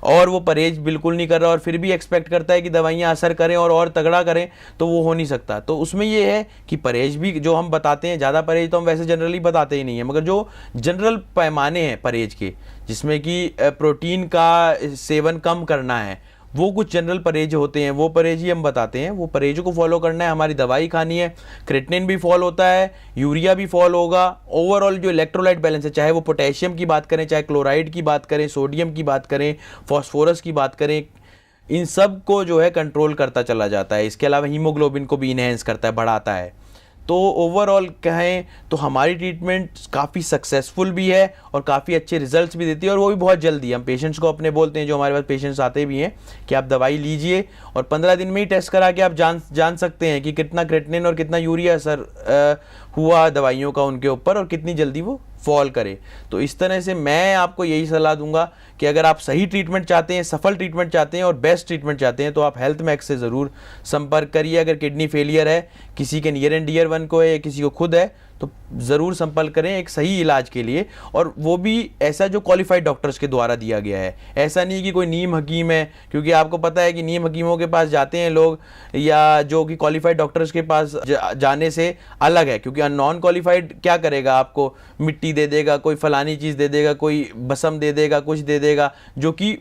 और वो परहेज बिल्कुल नहीं कर रहा और फिर भी एक्सपेक्ट करता है कि दवाइयाँ असर करें और तगड़ा करें, तो वो हो नहीं सकता। तो उसमें ये है कि परहेज भी जो हम बताते हैं, ज़्यादा परहेज तो हम वैसे जनरली बताते ही नहीं है, मगर जो जनरल पैमाने हैं परहेज के, जिसमें कि प्रोटीन का सेवन कम करना है, वो कुछ जनरल परहेज होते हैं, वो परहेज ही हम बताते हैं। वो परहेजों को फॉलो करना है, हमारी दवाई खानी है, क्रेटिनिन भी फॉल होता है, यूरिया भी फॉल होगा, ओवरऑल जो इलेक्ट्रोलाइट बैलेंस है, चाहे वो पोटेशियम की बात करें, चाहे क्लोराइड की बात करें, सोडियम की बात करें, फॉस्फोरस की बात करें, इन सब को जो है कंट्रोल करता चला जाता है। इसके अलावा हीमोग्लोबिन को भी इन्हेंस करता है, बढ़ाता है। तो ओवरऑल कहें तो हमारी ट्रीटमेंट काफ़ी सक्सेसफुल भी है और काफ़ी अच्छे रिजल्ट्स भी देती है, और वो भी बहुत जल्दी। हम पेशेंट्स को अपने बोलते हैं, जो हमारे पास पेशेंट्स आते भी हैं, कि आप दवाई लीजिए और 15 दिन में ही टेस्ट करा के आप जान सकते हैं कि कितना क्रेटिनिन और कितना यूरिया असर हुआ दवाइयों का उनके ऊपर, और कितनी जल्दी वो फॉल करे। तो इस तरह से मैं आपको यही सलाह दूंगा कि अगर आप सही ट्रीटमेंट चाहते हैं, सफल ट्रीटमेंट चाहते हैं और बेस्ट ट्रीटमेंट चाहते हैं, तो आप हेल्थ मैक्स से ज़रूर संपर्क करिए। अगर किडनी फेलियर है, किसी के नियर एंड डियर वन को है या किसी को खुद है, तो ज़रूर संपर्क करें एक सही इलाज के लिए, और वो भी ऐसा जो क्वालिफाइड डॉक्टर्स के द्वारा दिया गया है। ऐसा नहीं कि कोई नीम हकीम है, क्योंकि आपको पता है कि नीम हकीमों के पास जाते हैं लोग, या जो कि क्वालिफाइड डॉक्टर्स के पास जाने से अलग है। क्योंकि नॉन क्वालिफाइड क्या करेगा, आपको मिट्टी दे देगा, कोई फलानी चीज़ दे देगा, कोई बसम दे देगा, कुछ दे देगा, जो कि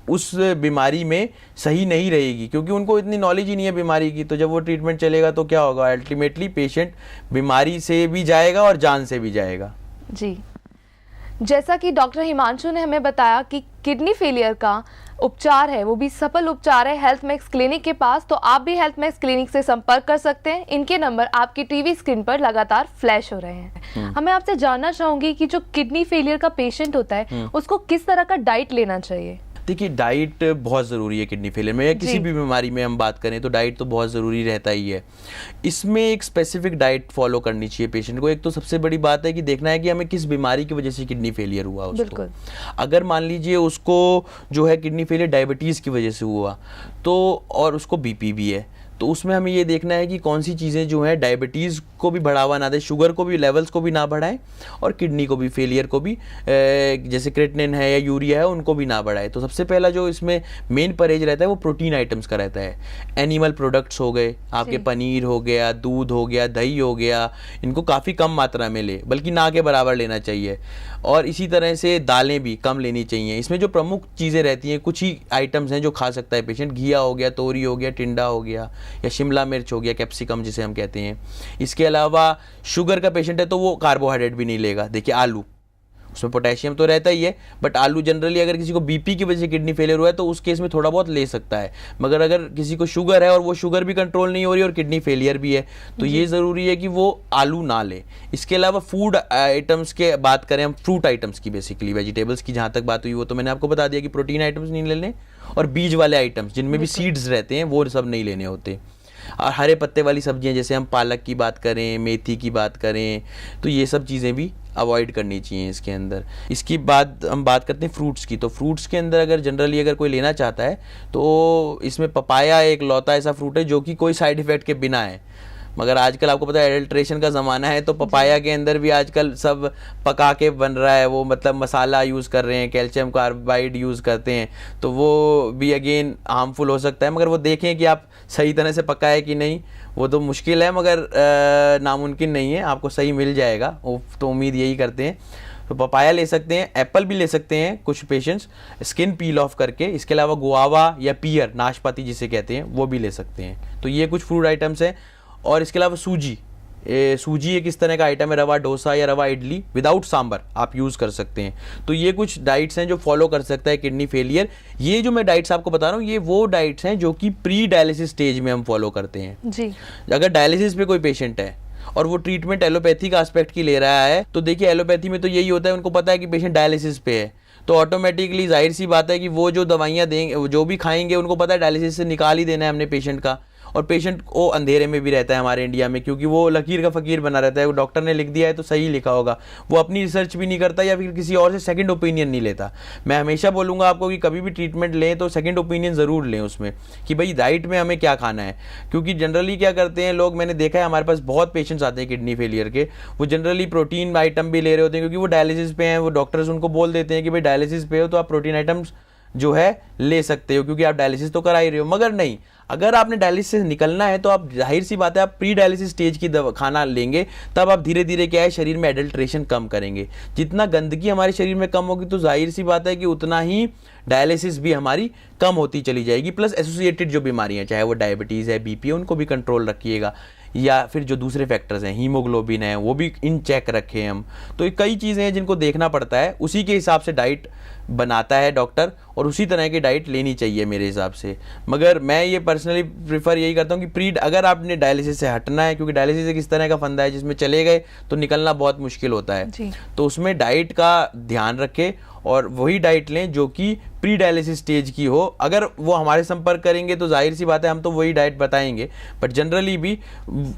उस बीमारी में सही नहीं रहेगी, क्योंकि उनको इतनी नॉलेज ही नहीं है बीमारी की। तो जब वो ट्रीटमेंट चलेगा तो क्या होगा, अल्टीमेटली पेशेंट बीमारी से भी जाएगा और जान से भी जाएगा। जी, जैसा कि डॉक्टर हिमांशु ने हमें बताया कि किडनी फेलियर का उपचार है, वो भी सफल उपचार है हेल्थ मैक्स क्लिनिक के पास, तो आप भी हेल्थ मैक्स क्लिनिक से संपर्क कर सकते हैं। इनके नंबर आपकी टीवी स्क्रीन पर लगातार फ्लैश हो रहे हैं। हमें आपसे जानना चाहूंगी कि जो किडनी फेलियर का पेशेंट होता है, उसको किस तरह का डाइट लेना चाहिए? देखिए, डाइट बहुत ज़रूरी है किडनी फेलियर में, या किसी भी बीमारी में हम बात करें तो डाइट तो बहुत ज़रूरी रहता ही है। इसमें एक स्पेसिफिक डाइट फॉलो करनी चाहिए पेशेंट को। एक तो सबसे बड़ी बात है कि देखना है कि हमें किस बीमारी की वजह से किडनी फेलियर हुआ उसको। अगर मान लीजिए उसको जो है किडनी फेलियर डायबिटीज़ की वजह से हुआ, तो और उसको बीपी भी है, तो उसमें हमें ये देखना है कि कौन सी चीज़ें जो हैं डायबिटीज़ को भी बढ़ावा ना दे, शुगर को भी लेवल्स को भी ना बढ़ाए, और किडनी को भी फेलियर को भी जैसे क्रेटिनिन है या यूरिया है उनको भी ना बढ़ाए। तो सबसे पहला जो इसमें मेन परहेज रहता है वो प्रोटीन आइटम्स का रहता है। एनिमल प्रोडक्ट्स हो गए आपके, पनीर हो गया, दूध हो गया, दही हो गया, इनको काफ़ी कम मात्रा में ले, बल्कि ना के बराबर लेना चाहिए। और इसी तरह से दालें भी कम लेनी चाहिए। इसमें जो प्रमुख चीज़ें रहती हैं, कुछ ही आइटम्स हैं जो खा सकता है पेशेंट। घिया हो गया, तोरी हो गया, टिंडा हो गया, या शिमला मिर्च हो गया, कैप्सिकम जिसे हम कहते हैं। इसके अलावा शुगर का पेशेंट है तो वो कार्बोहाइड्रेट भी नहीं लेगा। देखिए, आलू, उसमें पोटेशियम तो रहता ही है, बट आलू जनरली अगर किसी को बीपी की वजह से किडनी फेलियर हुआ है तो उस केस में थोड़ा बहुत ले सकता है। मगर अगर किसी को शुगर है और वो शुगर भी कंट्रोल नहीं हो रही और किडनी फेलियर भी है, तो ये ज़रूरी है कि वो आलू ना ले। इसके अलावा फूड आइटम्स के बात करें हम, फ्रूट आइटम्स की, बेसिकली वेजिटेबल्स की जहाँ तक बात हुई, वो तो मैंने आपको बता दिया कि प्रोटीन आइटम्स नहीं लेने, और बीज वाले आइटम्स जिनमें भी सीड्स रहते हैं वो सब नहीं लेने होते। और हरे पत्ते वाली सब्जियां, जैसे हम पालक की बात करें, मेथी की बात करें, तो ये सब चीज़ें भी अवॉइड करनी चाहिए इसके अंदर। इसकी बाद हम बात करते हैं फ्रूट्स की। तो फ्रूट्स के अंदर अगर जनरली अगर कोई लेना चाहता है तो इसमें पपाया एक लौता ऐसा फ्रूट है जो कि कोई साइड इफ़ेक्ट के बिना है। मगर आजकल आपको पता है एडल्ट्रेशन का ज़माना है, तो पपाया के अंदर भी आजकल सब पका के बन रहा है, वो मतलब मसाला यूज़ कर रहे हैं, कैल्शियम कार्बाइड यूज़ करते हैं, तो वो भी अगेन हार्मफुल हो सकता है। मगर वो देखें कि आप सही तरह से पकाए कि नहीं, वो तो मुश्किल है, मगर नामुमकिन नहीं है, आपको सही मिल जाएगा, वो तो उम्मीद यही करते हैं। तो पपाया ले सकते हैं, एप्पल भी ले सकते हैं कुछ पेशेंट्स स्किन पील ऑफ करके। इसके अलावा गुआवा या पियर, नाशपाती जिसे कहते हैं, वो भी ले सकते हैं। तो ये कुछ फ्रूट आइटम्स हैं। और इसके अलावा सूजी, सूजी एक इस तरह का आइटम है, रवा डोसा या रवा इडली विदाउट सांबर आप यूज़ कर सकते हैं। तो ये कुछ डाइट्स हैं जो फॉलो कर सकता है किडनी फेलियर। ये जो मैं डाइट्स आपको बता रहा हूँ, ये वो डाइट्स हैं जो कि प्री डायलिसिस स्टेज में हम फॉलो करते हैं जी। अगर डायलिसिस पे कोई पेशेंट है और वो ट्रीटमेंट एलोपैथी का एस्पेक्ट की ले रहा है, तो देखिए एलोपैथी में तो यही होता है, उनको पता है कि पेशेंट डायलिसिस पे है, तो ऑटोमेटिकली जाहिर सी बात है कि वो जो दवाइयाँ देंगे, जो भी खाएंगे, उनको पता है डायलिसिस से निकाल ही देना है हमने पेशेंट का। और पेशेंट को अंधेरे में भी रहता है हमारे इंडिया में, क्योंकि वो लकीर का फ़कीर बना रहता है। वो डॉक्टर ने लिख दिया है तो सही लिखा होगा, वो अपनी रिसर्च भी नहीं करता या फिर किसी और से सेकंड ओपिनियन नहीं लेता। मैं हमेशा बोलूँगा आपको कि कभी भी ट्रीटमेंट लें तो सेकंड ओपिनियन ज़रूर लें उसमें, कि भाई डाइट में हमें क्या खाना है। क्योंकि जनरली क्या करते हैं लोग, मैंने देखा है हमारे पास बहुत पेशेंट्स आते हैं किडनी फेलियर के, वो जनरली प्रोटीन आइटम भी ले रहे होते हैं, क्योंकि वो डायलिसिस पे हैं। वो डॉक्टर्स उनको बोल देते हैं कि भाई डायलिसिस पे हो तो आप प्रोटीन आइटम्स जो है ले सकते हो, क्योंकि आप डायलिसिस तो करा ही रहे हो। मगर नहीं, अगर आपने डायलिसिस से निकलना है तो आप जाहिर सी बात है आप प्री डायलिसिस स्टेज की खाना लेंगे, तब आप धीरे धीरे क्या है शरीर में एडल्ट्रेशन कम करेंगे। जितना गंदगी हमारे शरीर में कम होगी तो जाहिर सी बात है कि उतना ही डायलिसिस भी हमारी कम होती चली जाएगी। प्लस एसोसिएटेड जो बीमारियां, चाहे वो डायबिटीज़ है, बीपी है, उनको भी कंट्रोल रखिएगा, या फिर जो दूसरे फैक्टर्स हैं, हीमोग्लोबिन है, वो भी इन चेक रखें हम। तो कई चीज़ें हैं जिनको देखना पड़ता है, उसी के हिसाब से डाइट बनाता है डॉक्टर, और उसी तरह की डाइट लेनी चाहिए मेरे हिसाब से। मगर मैं ये पर्सनली प्रीफर यही करता हूँ कि अगर आपने डायलिसिस से हटना है, क्योंकि डायलिसिस एक इस तरह का फंदा है जिसमें चले गए तो निकलना बहुत मुश्किल होता है, तो उसमें डाइट का ध्यान रखें और वही डाइट लें जो कि प्री डायलिसिस स्टेज की हो। अगर वो हमारे संपर्क करेंगे तो जाहिर सी बात है हम तो वही डाइट बताएंगे, बट जनरली भी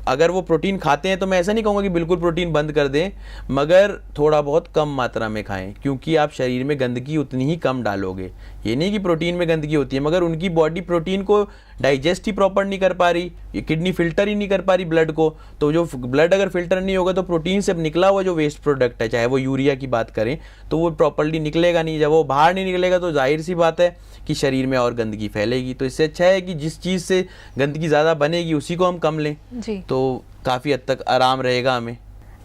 अगर वो प्रोटीन खाते हैं तो मैं ऐसा नहीं कहूँगा कि बिल्कुल प्रोटीन बंद कर दें, मगर थोड़ा बहुत कम मात्रा में खाएं, क्योंकि आप शरीर में गंदगी उतनी ही कम डालोगे। ये नहीं कि प्रोटीन में गंदगी होती है, मगर उनकी बॉडी प्रोटीन को डाइजेस्ट ही प्रॉपर नहीं कर पा रही, ये किडनी फिल्टर ही नहीं कर पा रही ब्लड को, तो जो ब्लड अगर फिल्टर नहीं होगा तो प्रोटीन से निकला हुआ जो वेस्ट प्रोडक्ट है, चाहे वो यूरिया की बात करें, तो वो प्रॉपरली निकलेगा नहीं। जब वो बाहर नहीं निकलेगा तो जाहिर सी बात है कि शरीर में और गंदगी फैलेगी। तो इससे अच्छा है कि जिस चीज़ से गंदगी ज़्यादा बनेगी उसी को हम कम लें जी, तो काफ़ी हद तक आराम रहेगा हमें।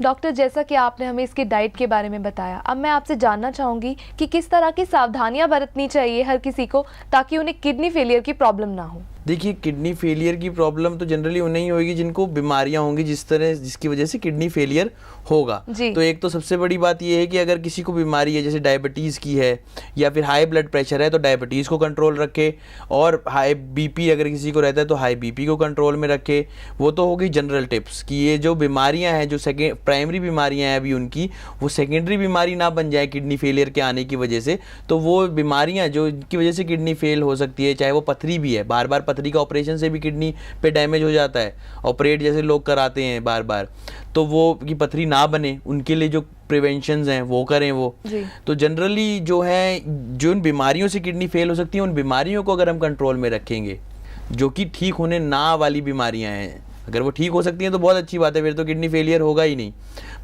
डॉक्टर, जैसा कि आपने हमें इसकी डाइट के बारे में बताया, अब मैं आपसे जानना चाहूँगी कि किस तरह की सावधानियां बरतनी चाहिए हर किसी को ताकि उन्हें किडनी फेलियर की प्रॉब्लम ना हो। देखिए, किडनी फेलियर की प्रॉब्लम तो जनरली उन्हें ही होगी जिनको बीमारियां होंगी जिसकी वजह से किडनी फेलियर होगा। तो एक तो सबसे बड़ी बात यह है कि अगर किसी को बीमारी है, जैसे डायबिटीज़ की है या फिर हाई ब्लड प्रेशर है, तो डायबिटीज़ को कंट्रोल रखे, और हाई बीपी अगर किसी को रहता है तो हाई बीपी को कंट्रोल में रखे। वो तो हो गई जनरल टिप्स कि ये जो बीमारियां हैं, जो प्राइमरी बीमारियां हैं अभी उनकी, वो सेकेंडरी बीमारी ना बन जाए किडनी फेलियर के आने की वजह से। तो वो बीमारियां जो की वजह से किडनी फेल हो सकती है, चाहे वो पथरी भी है, बार बार पथरी का ऑपरेशन से भी किडनी पे डैमेज हो जाता है, ऑपरेट जैसे लोग कराते हैं बार बार, तो वो की पथरी ना बने उनके लिए जो प्रिवेंशंस हैं वो करें वो। तो जनरली जो है, जो उन बीमारियों से किडनी फेल हो सकती है, उन बीमारियों को अगर हम कंट्रोल में रखेंगे, जो कि ठीक होने ना वाली बीमारियां हैं, अगर वो ठीक हो सकती हैं तो बहुत अच्छी बात है, फिर तो किडनी फेलियर होगा ही नहीं।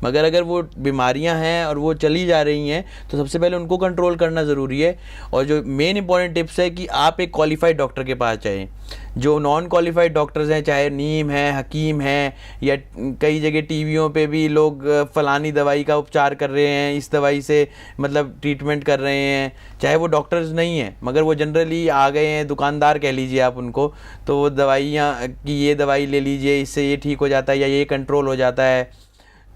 मगर अगर वो बीमारियां हैं और वो चली जा रही हैं तो सबसे पहले उनको कंट्रोल करना ज़रूरी है। और जो मेन इंपॉर्टेंट टिप्स है कि आप एक क्वालिफाइड डॉक्टर के पास जाएं। जो नॉन क्वालिफाइड डॉक्टर्स हैं, चाहे नीम है, हकीम है, या कई जगह टीवियों पे भी लोग फलानी दवाई का उपचार कर रहे हैं, इस दवाई से मतलब ट्रीटमेंट कर रहे हैं, चाहे वो डॉक्टर्स नहीं हैं मगर वो जनरली आ गए हैं, दुकानदार कह लीजिए आप उनको, तो वो दवाइयाँ कि ये दवाई ले लीजिए, इससे ये ठीक हो जाता है या ये कंट्रोल हो जाता है,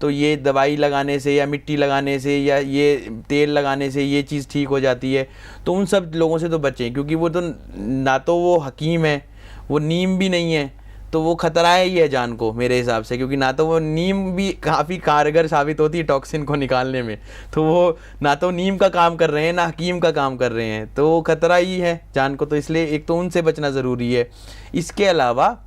तो ये दवाई लगाने से या मिट्टी लगाने से या ये तेल लगाने से ये चीज़ ठीक हो जाती है। तो उन सब लोगों से तो बचें, क्योंकि वो तो ना तो वो हकीम है, वो नीम भी नहीं है, तो वो खतरा ही है जान को मेरे हिसाब से, क्योंकि ना तो वो नीम भी काफ़ी कारगर साबित होती है टॉक्सिन को निकालने में, तो वो ना तो नीम का काम कर रहे हैं ना हकीम का काम कर रहे हैं, तो वो खतरा ही है जान को। तो इसलिए एक तो उनसे बचना ज़रूरी है। इसके अलावा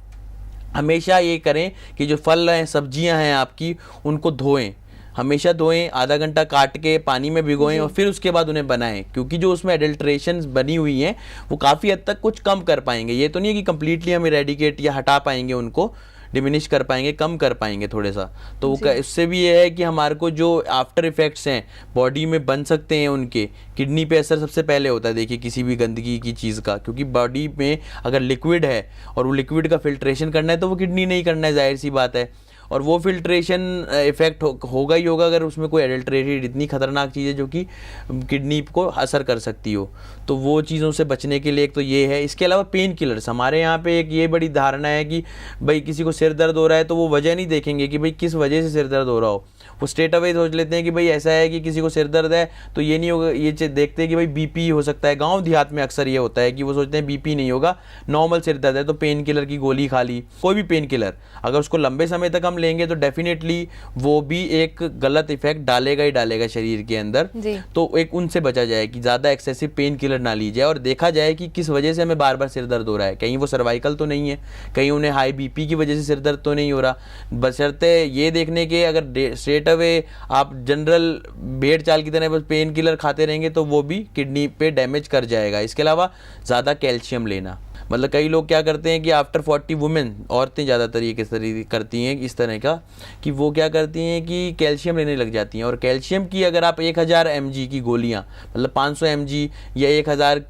हमेशा ये करें कि जो फल हैं, सब्जियां हैं आपकी, उनको धोएं, हमेशा धोएं, आधा घंटा काट के पानी में भिगोएं और फिर उसके बाद उन्हें बनाएं, क्योंकि जो उसमें एडल्ट्रेशंस बनी हुई हैं वो काफ़ी हद तक कुछ कम कर पाएंगे। ये तो नहीं है कि कम्प्लीटली हम इरेडिकेट या हटा पाएंगे, उनको डिमिनिश कर पाएंगे, कम कर पाएंगे थोड़ा सा। तो इससे भी ये है कि हमारे को जो आफ्टर इफेक्ट्स हैं बॉडी में बन सकते हैं, उनके किडनी पे असर सबसे पहले होता है देखिए किसी भी गंदगी की चीज़ का, क्योंकि बॉडी में अगर लिक्विड है और वो लिक्विड का फिल्ट्रेशन करना है तो वो किडनी नहीं करना है, जाहिर सी बात है, और वो फिल्ट्रेशन इफेक्ट होगा ही होगा अगर उसमें कोई एडल्ट्रेटेड इतनी खतरनाक चीज़ है जो कि किडनी को असर कर सकती हो। तो वो चीज़ों से बचने के लिए एक तो ये है। इसके अलावा पेन किलर्स, हमारे यहाँ पे एक ये बड़ी धारणा है कि भाई किसी को सिर दर्द हो रहा है तो वो वजह नहीं देखेंगे कि भाई किस वजह से सिर दर्द हो रहा हो, वो स्ट्रेट अवे सोच लेते हैं कि भाई ऐसा है कि किसी को सिर दर्द है तो ये नहीं होगा, ये देखते हैं कि भाई बीपी हो सकता है। गांव देहात में अक्सर ये होता है कि वो सोचते हैं बीपी नहीं होगा, नॉर्मल सिर दर्द है, तो पेन किलर की गोली खा ली। कोई भी पेन किलर अगर उसको लंबे समय तक हम लेंगे तो डेफिनेटली वो भी एक गलत इफेक्ट डालेगा ही डालेगा शरीर के अंदर। तो एक उनसे बचा जाए कि ज़्यादा एक्सेसिव पेन किलर ना ली जाए और देखा जाए कि किस वजह से हमें बार बार सिर दर्द हो रहा है। कहीं वो सर्वाइकल तो नहीं है, कहीं उन्हें हाई बीपी की वजह से सिर दर्द तो नहीं हो रहा, बशर्ते ये देखने के अगर स्ट्रेट अवे आप जनरल भेड़ चाल की तरह बस पेन किलर खाते रहेंगे तो वो भी किडनी पे डैमेज कर जाएगा। इसके अलावा ज़्यादा कैल्शियम लेना, मतलब कई लोग क्या करते हैं कि आफ्टर 40 वुमेन, औरतें ज़्यादातर ये किस तरह करती हैं इस तरह का कि वो क्या करती हैं कि कैल्शियम लेने लग जाती हैं। और कैल्शियम की अगर आप 1000 mg की गोलियाँ, मतलब 500 mg या 1000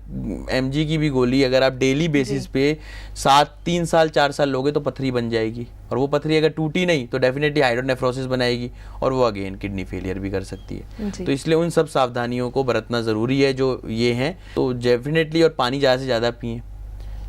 mg की भी गोली अगर आप डेली बेसिस पे 3 साल 4 साल लोगे तो पथरी बन जाएगी। और वो पथरी अगर टूटी नहीं तो डेफिनेटली हाइड्रोनेफ्रोसिस बनाएगी और वो अगेन किडनी फेलियर भी कर सकती है। तो इसलिए उन सब सावधानियों को बरतना ज़रूरी है जो ये हैं। तो डेफिनेटली, और पानी ज़्यादा से ज़्यादा पिएं,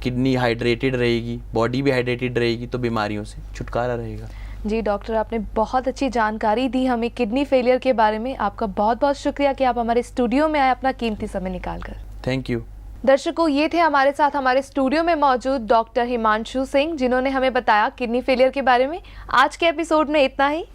किडनी हाइड्रेटेड रहेगी, बॉडी भी हाइड्रेटेड रहेगी तो बीमारियों से छुटकारा रहेगा। जी डॉक्टर, आपने बहुत अच्छी जानकारी दी हमें किडनी फेलियर के बारे में। आपका बहुत बहुत शुक्रिया कि आप हमारे स्टूडियो में आए अपना कीमती समय निकाल कर। Thank you. दर्शकों, ये थे हमारे साथ हमारे स्टूडियो में मौजूद डॉक्टर हिमांशु सिंह, जिन्होंने हमें बताया किडनी फेलियर के बारे में। आज के एपिसोड में इतना ही।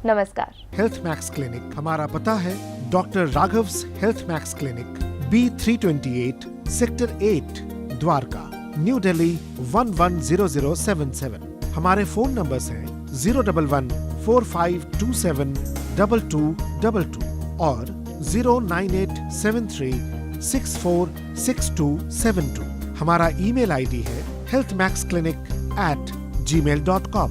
नमस्कार। हेल्थ मैक्स क्लिनिक, हमारा पता है doctor Raghav's health max clinic, B328 sector 8 Dwarka, New Delhi 110077। हमारे फोन नंबर्स हैं 011-4527-2222 और 09873646272। हमारा ईमेल आईडी है healthmaxclinic@gmail.com।